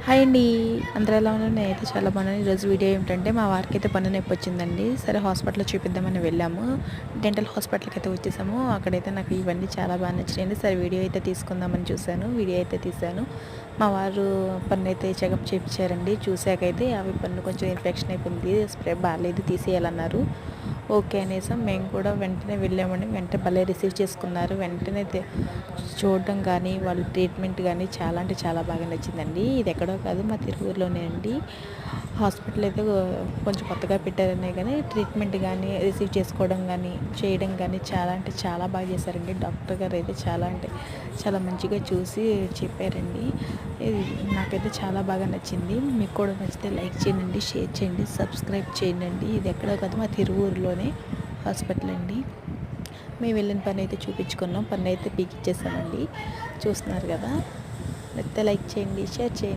Hi అండి. అందరూ ఎలా ఉన్నారు? నేనైతే చాలా బాగున్నాను. ఈరోజు వీడియో ఏమిటంటే మా వారికి అయితే పన్ను నొప్పి వచ్చిందండి. సరే హాస్పిటల్‌లో చూపిద్దామని వెళ్ళాము. డెంటల్ హాస్పిటల్‌కి అయితే వచ్చేసాము. అక్కడైతే నాకు ఇవన్నీ చాలా బాగా నచ్చినాయండి. సరే వీడియో అయితే తీసుకుందామని చూశాను. వీడియో అయితే తీశాను. మా వారు పన్ను అయితే చెకప్ చేయించారండి. చూసాకైతే అవి పన్ను కొంచెం ఇన్ఫెక్షన్ అయిపోయింది. స్ప్రే బాగాలేదు తీసేయాలన్నారు. ఓకే అనేసాం. మేము కూడా వెంటనే వెళ్ళామండి. వెంటనే భలే రిసీవ్ చేసుకున్నారు. వెంటనే చూడడం కానీ వాళ్ళ ట్రీట్మెంట్ కానీ చాలా అంటే చాలా బాగా నచ్చిందండి. ఇది ఎక్కడో కాదు మా తిరువూరులోనే అండి. హాస్పిటల్ అయితే కొంచెం కొత్తగా పెట్టారనే కానీ ట్రీట్మెంట్ కానీ రిసీవ్ చేసుకోవడం కానీ చేయడం కానీ చాలా అంటే చాలా బాగా చేశారండి. డాక్టర్ గారు అయితే చాలా అంటే చాలా మంచిగా చూసి చెప్పారండి. ఇది నాకైతే చాలా బాగా నచ్చింది. మీకు కూడా నచ్చితే లైక్ చేయండి, షేర్ చేయండి, సబ్స్క్రైబ్ చేయండి. ఇది ఎక్కడో కాదు మా తిరువూరులోనే హాస్పిటల్ అండి. మేము వెళ్ళిన పని అయితే చూపించుకున్నాం. పని అయితే పీకిచ్చేసామండి. చూస్తున్నారు కదా. నచ్చితే లైక్ చేయండి, షేర్ చేయండి.